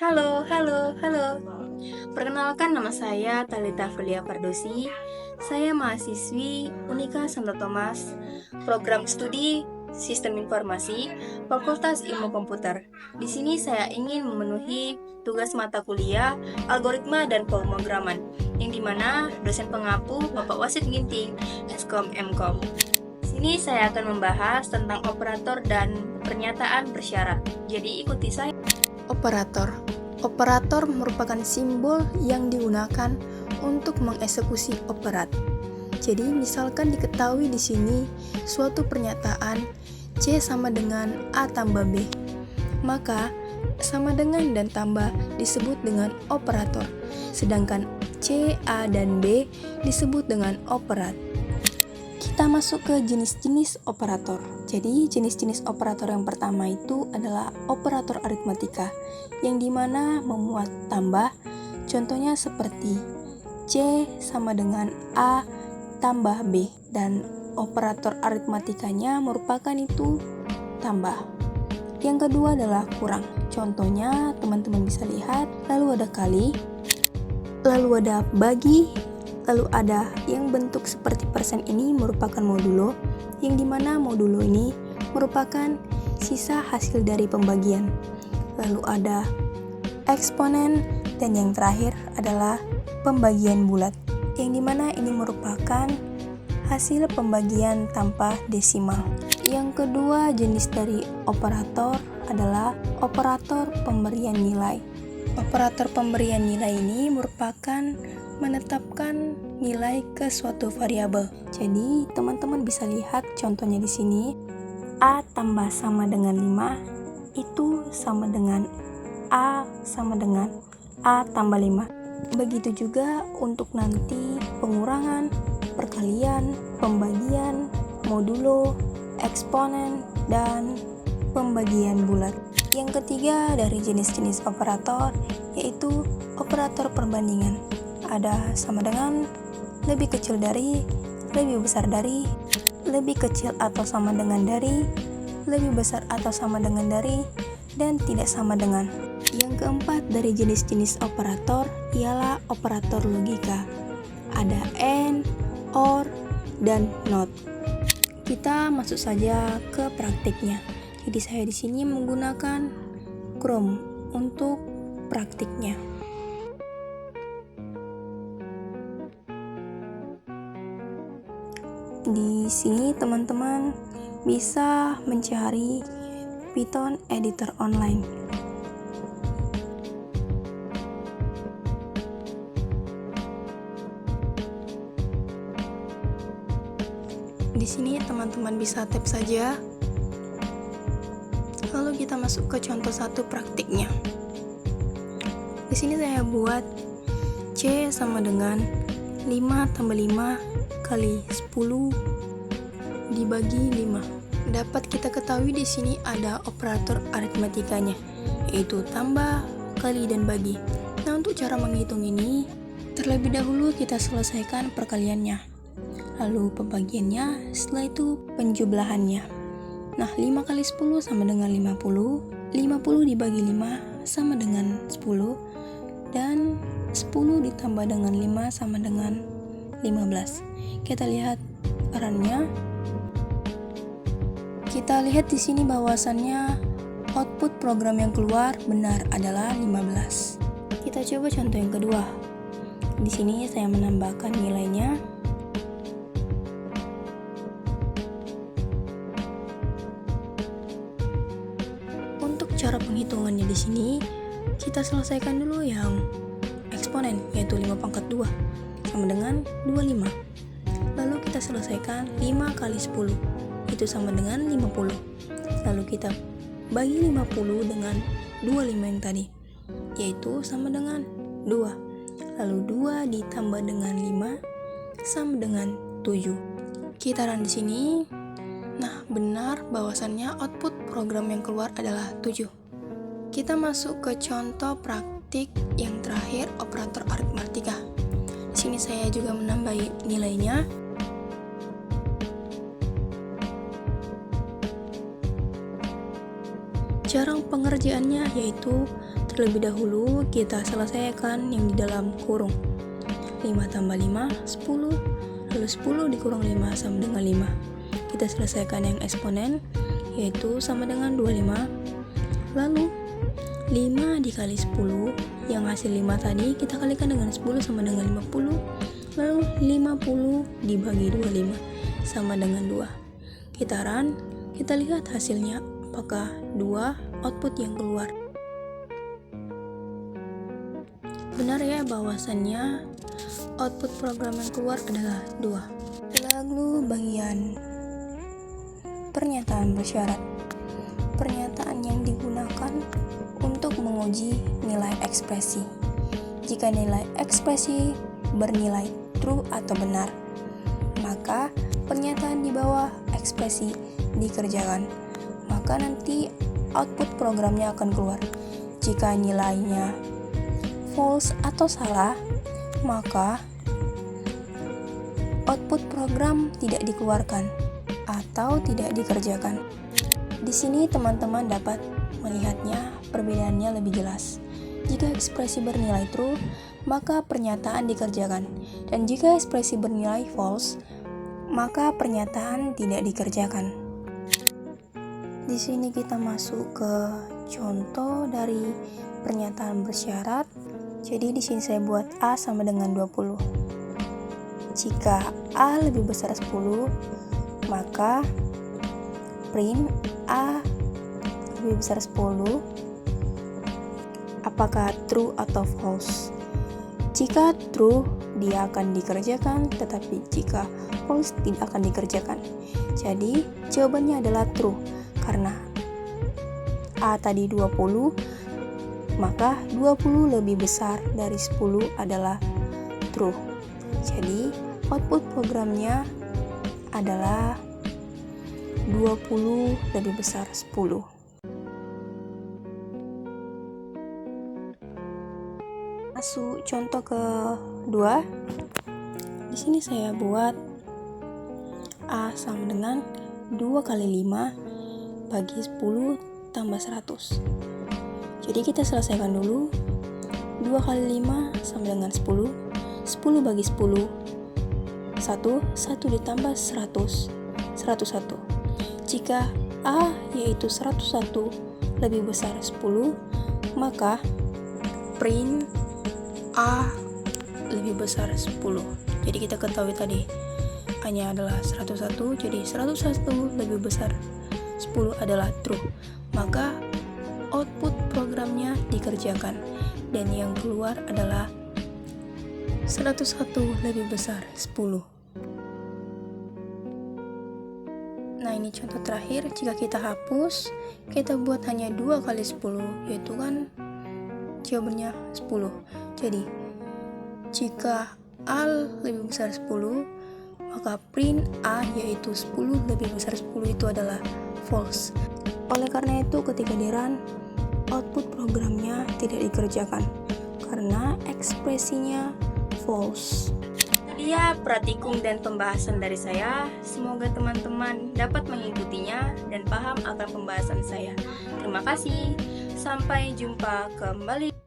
Halo, halo, halo. Perkenalkan, nama saya Talita Felia Pardosi. Saya mahasiswi Unika Santo Thomas, program studi Sistem Informasi, Fakultas Ilmu Komputer. Di sini saya ingin memenuhi tugas mata kuliah Algoritma dan Pemrograman, yang dimana dosen pengampu Bapak Wasit Ginting, Eskom Mkom. Di sini saya akan membahas tentang operator dan pernyataan bersyarat. Jadi ikuti saya. Operator. Operator merupakan simbol yang digunakan untuk mengeksekusi operat. Jadi, misalkan diketahui di sini suatu pernyataan C sama dengan A tambah B, maka sama dengan dan tambah disebut dengan operator, sedangkan C, A, dan B disebut dengan operat. Kita masuk ke jenis-jenis operator. Jadi, jenis-jenis operator yang pertama itu adalah operator aritmatika, yang dimana memuat tambah, contohnya seperti C sama dengan A tambah B, dan operator aritmatikanya merupakan itu tambah. Yang kedua adalah kurang, contohnya teman-teman bisa lihat, lalu ada kali, lalu ada bagi, lalu ada yang bentuk seperti persen. Ini merupakan modulo, yang dimana modulo ini merupakan sisa hasil dari pembagian. Lalu ada eksponen, dan yang terakhir adalah pembagian bulat, yang dimana ini merupakan hasil pembagian tanpa desimal. Yang kedua jenis dari operator adalah operator pemberian nilai. Operator pemberian nilai ini merupakan menetapkan nilai ke suatu variabel. Jadi, teman-teman bisa lihat contohnya di sini. A tambah sama dengan 5 itu sama dengan A sama dengan A tambah 5. Begitu juga untuk nanti pengurangan, perkalian, pembagian, modulo, eksponen, dan pembagian bulat. Yang ketiga dari jenis-jenis operator yaitu operator perbandingan. Ada sama dengan, lebih kecil dari, lebih besar dari, lebih kecil atau sama dengan dari, lebih besar atau sama dengan dari, dan tidak sama dengan. Yang keempat dari jenis-jenis operator ialah operator logika. Ada AND, OR, dan NOT. Kita masuk saja ke praktiknya. Jadi saya di sini menggunakan Chrome untuk praktiknya. Di sini teman-teman bisa mencari Python editor online. Di sini teman-teman bisa tap saja. Lalu kita masuk ke contoh satu praktiknya. Di sini saya buat C sama dengan 5 tambah 5 kali 10 dibagi 5. Dapat kita ketahui di sini ada operator aritmatikanya, yaitu tambah, kali, dan bagi. Nah, untuk cara menghitung ini, terlebih dahulu kita selesaikan perkaliannya, lalu pembagiannya, setelah itu penjumlahannya. Nah, 5 kali 10 sama dengan 50, 50 dibagi 5 sama dengan 10, dan 10 ditambah dengan 5 sama dengan 15. Kita lihat perannya. Kita lihat di sini bahwasannya output program yang keluar benar adalah 15. Kita coba contoh yang kedua. Di sini saya menambahkan nilainya. Untuk cara penghitungannya di sini, kita selesaikan dulu yang eksponen, yaitu 5 pangkat 2 sama dengan 25. Lalu kita selesaikan 5 kali 10, itu sama dengan 50. Lalu kita bagi 50 dengan 25 yang tadi, yaitu sama dengan 2. Lalu 2 ditambah dengan 5 sama dengan 7. Kita run di sini. Nah, benar bahwasannya output program yang keluar adalah 7. Kita masuk ke contoh praktik yang terakhir, operator aritmatika. Di sini saya juga menambah nilainya. Cara pengerjaannya yaitu Terlebih dahulu kita selesaikan yang di dalam kurung. 5 tambah 5, 10. Lalu 10 dikurang 5 sama dengan 5. Kita selesaikan yang eksponen, yaitu sama dengan 25. Lalu 5 dikali 10, yang hasil 5 tadi kita kalikan dengan 10 sama dengan 50. Lalu 50 dibagi 25 sama dengan 2. Kita run, kita lihat hasilnya apakah 2 output yang keluar. Benar ya bahwasannya output program yang keluar adalah 2. Lalu bagian pernyataan bersyarat. Pernyataan yang digunakan untuk menguji nilai ekspresi. Jika nilai ekspresi bernilai true atau benar, maka pernyataan di bawah ekspresi dikerjakan. Maka nanti output programnya akan keluar. Jika nilainya false atau salah, maka output program tidak dikeluarkan atau tidak dikerjakan. Di sini teman-teman dapat melihatnya perbedaannya lebih jelas. Jika ekspresi bernilai true, maka pernyataan dikerjakan. Dan jika ekspresi bernilai false, maka pernyataan tidak dikerjakan. Di sini kita masuk ke contoh dari pernyataan bersyarat. Jadi di sini saya buat A sama dengan 20. Jika A lebih besar 10, maka print A lebih besar 10 apakah true atau false. Jika true, dia akan dikerjakan, tetapi jika false tidak akan dikerjakan. Jadi jawabannya adalah true karena A tadi 20, maka 20 lebih besar dari 10 adalah true. Jadi output programnya adalah 20 lebih besar 10. Masuk contoh kedua. Di sini saya buat A sama dengan 2 kali 5 bagi 10 tambah 100. Jadi kita selesaikan dulu. 2 kali 5 sama dengan 10. 10 bagi 10 1 ditambah 100 101. Jika A yaitu 101 lebih besar 10, maka print A lebih besar 10. Jadi kita ketahui tadi A-nya adalah 101, jadi 101 lebih besar 10 adalah true. Maka output programnya dikerjakan dan yang keluar adalah 101 lebih besar 10. Nah, ini contoh terakhir. Jika kita hapus, kita buat hanya 2 kali 10, yaitu kan jawabannya 10. Jadi jika A lebih besar 10, maka print A yaitu 10 lebih besar 10 itu adalah false. Oleh karena itu ketika di run, output programnya tidak dikerjakan karena ekspresinya false. Dia praktikum dan pembahasan dari saya. Semoga teman-teman dapat mengikutinya dan paham akan pembahasan saya. Terima kasih. Sampai jumpa kembali.